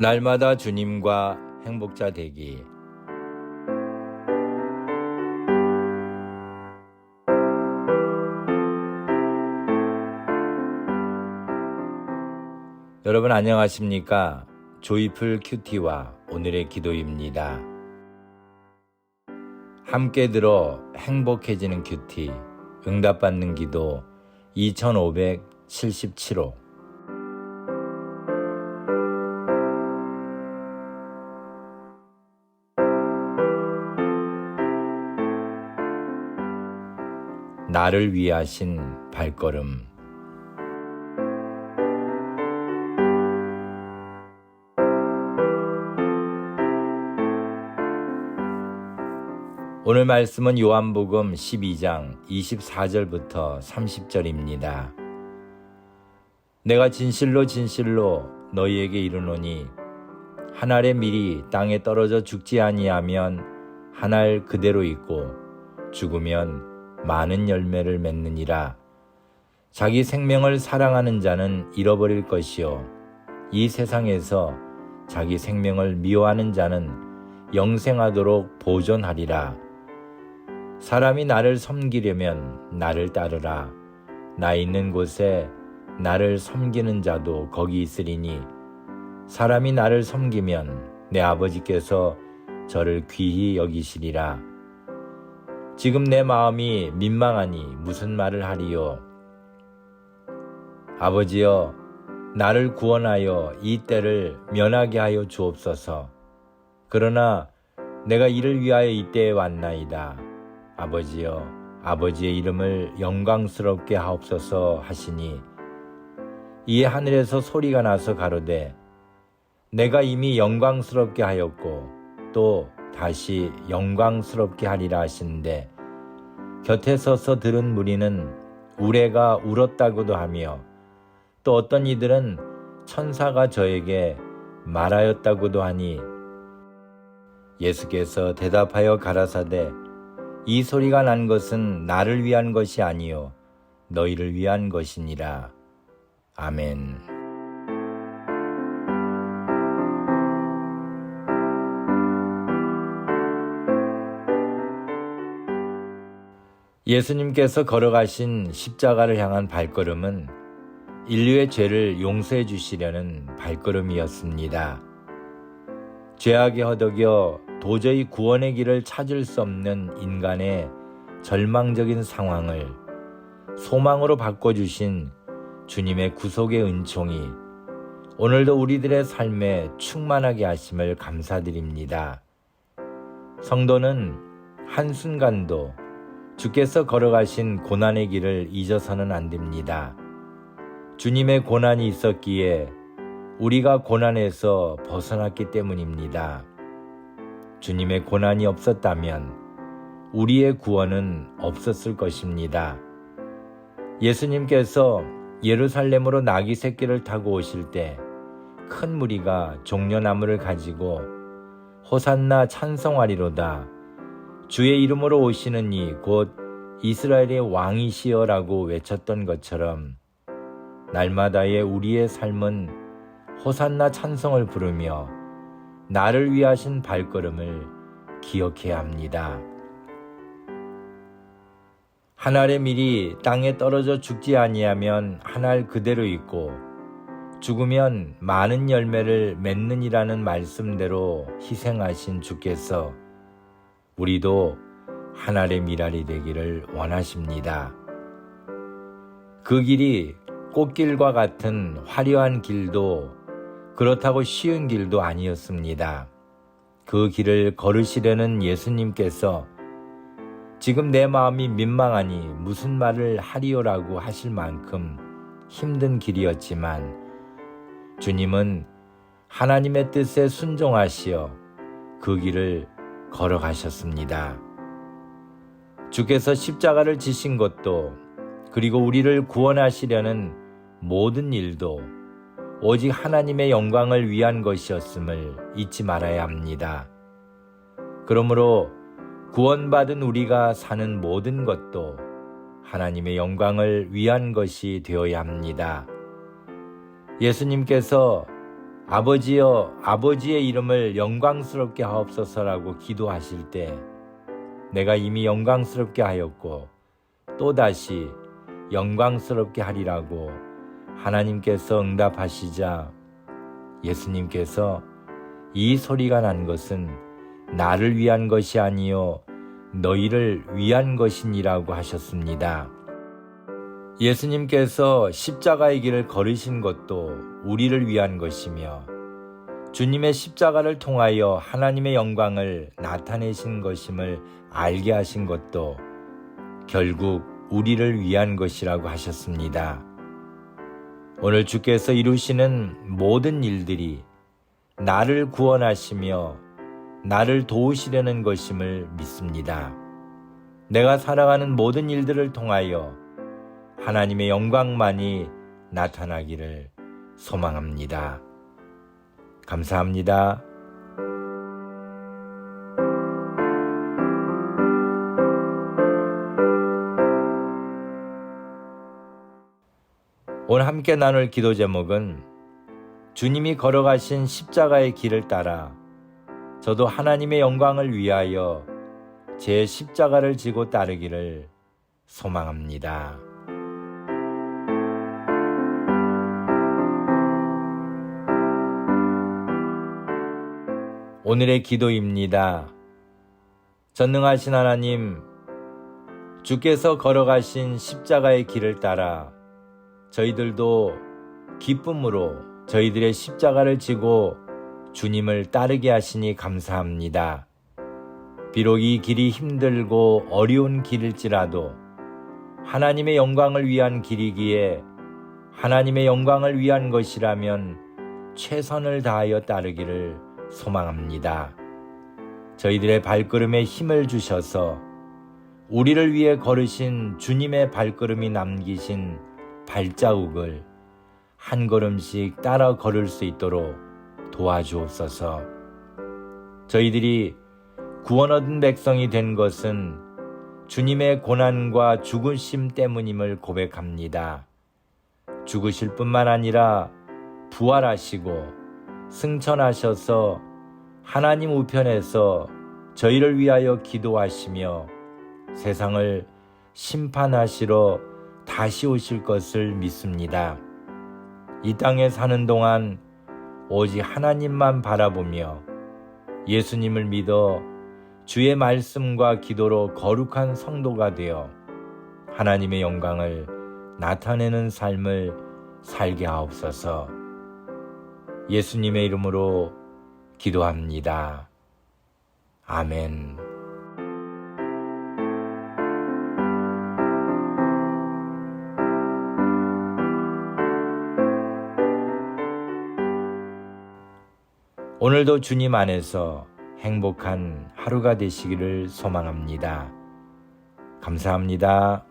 날마다 주님과 행복자 되기. 여러분 안녕하십니까? 조이풀 큐티와 오늘의 기도입니다. 함께 들어 행복해지는 큐티, 응답받는 기도 2577호. 나를 위하신 발걸음. 오늘 말씀은 요한복음 12장 24절부터 30절입니다. 내가 진실로 진실로 너희에게 이르노니 한 알의 밀이 땅에 떨어져 죽지 아니하면 한 알 그대로 있고 죽으면 많은 열매를 맺느니라. 자기 생명을 사랑하는 자는 잃어버릴 것이요 이 세상에서 자기 생명을 미워하는 자는 영생하도록 보존하리라. 사람이 나를 섬기려면 나를 따르라. 나 있는 곳에 나를 섬기는 자도 거기 있으리니 사람이 나를 섬기면 내 아버지께서 저를 귀히 여기시리라. 지금 내 마음이 민망하니 무슨 말을 하리요. 아버지여, 나를 구원하여 이 때를 면하게 하여 주옵소서. 그러나 내가 이를 위하여 이 때에 왔나이다. 아버지여, 아버지의 이름을 영광스럽게 하옵소서 하시니 이에 하늘에서 소리가 나서 가로되 내가 이미 영광스럽게 하였고 또 다시 영광스럽게 하리라 하시는데 곁에 서서 들은 무리는 우레가 울었다고도 하며 또 어떤 이들은 천사가 저에게 말하였다고도 하니 예수께서 대답하여 가라사대 이 소리가 난 것은 나를 위한 것이 아니요 너희를 위한 것이니라. 아멘. 예수님께서 걸어가신 십자가를 향한 발걸음은 인류의 죄를 용서해 주시려는 발걸음이었습니다. 죄악에 허덕여 도저히 구원의 길을 찾을 수 없는 인간의 절망적인 상황을 소망으로 바꿔주신 주님의 구속의 은총이 오늘도 우리들의 삶에 충만하게 하심을 감사드립니다. 성도는 한순간도 주께서 걸어가신 고난의 길을 잊어서는 안 됩니다. 주님의 고난이 있었기에 우리가 고난에서 벗어났기 때문입니다. 주님의 고난이 없었다면 우리의 구원은 없었을 것입니다. 예수님께서 예루살렘으로 나귀 새끼를 타고 오실 때 큰 무리가 종려나무를 가지고 호산나 찬송하리로다. 주의 이름으로 오시는 이 곧 이스라엘의 왕이시여라고 외쳤던 것처럼 날마다의 우리의 삶은 호산나 찬송을 부르며 나를 위하신 발걸음을 기억해야 합니다. 한 알의 밀이 땅에 떨어져 죽지 아니하면 한 알 그대로 있고 죽으면 많은 열매를 맺느니라는 말씀대로 희생하신 주께서 우리도 한 알의 밀알이 되기를 원하십니다. 그 길이 꽃길과 같은 화려한 길도 그렇다고 쉬운 길도 아니었습니다. 그 길을 걸으시려는 예수님께서 지금 내 마음이 민망하니 무슨 말을 하리오라고 하실 만큼 힘든 길이었지만 주님은 하나님의 뜻에 순종하시어 그 길을 걸어가셨습니다. 주께서 십자가를 지신 것도 그리고 우리를 구원하시려는 모든 일도 오직 하나님의 영광을 위한 것이었음을 잊지 말아야 합니다. 그러므로 구원받은 우리가 사는 모든 것도 하나님의 영광을 위한 것이 되어야 합니다. 예수님께서 아버지여, 아버지의 이름을 영광스럽게 하옵소서라고 기도하실 때 내가 이미 영광스럽게 하였고 또다시 영광스럽게 하리라고 하나님께서 응답하시자 예수님께서 이 소리가 난 것은 나를 위한 것이 아니요 너희를 위한 것이니라고 하셨습니다. 예수님께서 십자가의 길을 걸으신 것도 우리를 위한 것이며 주님의 십자가를 통하여 하나님의 영광을 나타내신 것임을 알게 하신 것도 결국 우리를 위한 것이라고 하셨습니다. 오늘 주께서 이루시는 모든 일들이 나를 구원하시며 나를 도우시려는 것임을 믿습니다. 내가 살아가는 모든 일들을 통하여 하나님의 영광만이 나타나기를 소망합니다. 감사합니다. 오늘 함께 나눌 기도 제목은 주님이 걸어가신 십자가의 길을 따라 저도 하나님의 영광을 위하여 제 십자가를 지고 따르기를 소망합니다. 오늘의 기도입니다. 전능하신 하나님, 주께서 걸어가신 십자가의 길을 따라 저희들도 기쁨으로 저희들의 십자가를 지고 주님을 따르게 하시니 감사합니다. 비록 이 길이 힘들고 어려운 길일지라도 하나님의 영광을 위한 길이기에 하나님의 영광을 위한 것이라면 최선을 다하여 따르기를 소망합니다. 저희들의 발걸음에 힘을 주셔서 우리를 위해 걸으신 주님의 발걸음이 남기신 발자국을 한 걸음씩 따라 걸을 수 있도록 도와주옵소서. 저희들이 구원 얻은 백성이 된 것은 주님의 고난과 죽으심 때문임을 고백합니다. 죽으실 뿐만 아니라 부활하시고 승천하셔서 하나님 우편에서 저희를 위하여 기도하시며 세상을 심판하시러 다시 오실 것을 믿습니다. 이 땅에 사는 동안 오직 하나님만 바라보며 예수님을 믿어 주의 말씀과 기도로 거룩한 성도가 되어 하나님의 영광을 나타내는 삶을 살게 하옵소서. 예수님의 이름으로 기도합니다. 아멘. 오늘도 주님 안에서 행복한 하루가 되시기를 소망합니다. 감사합니다.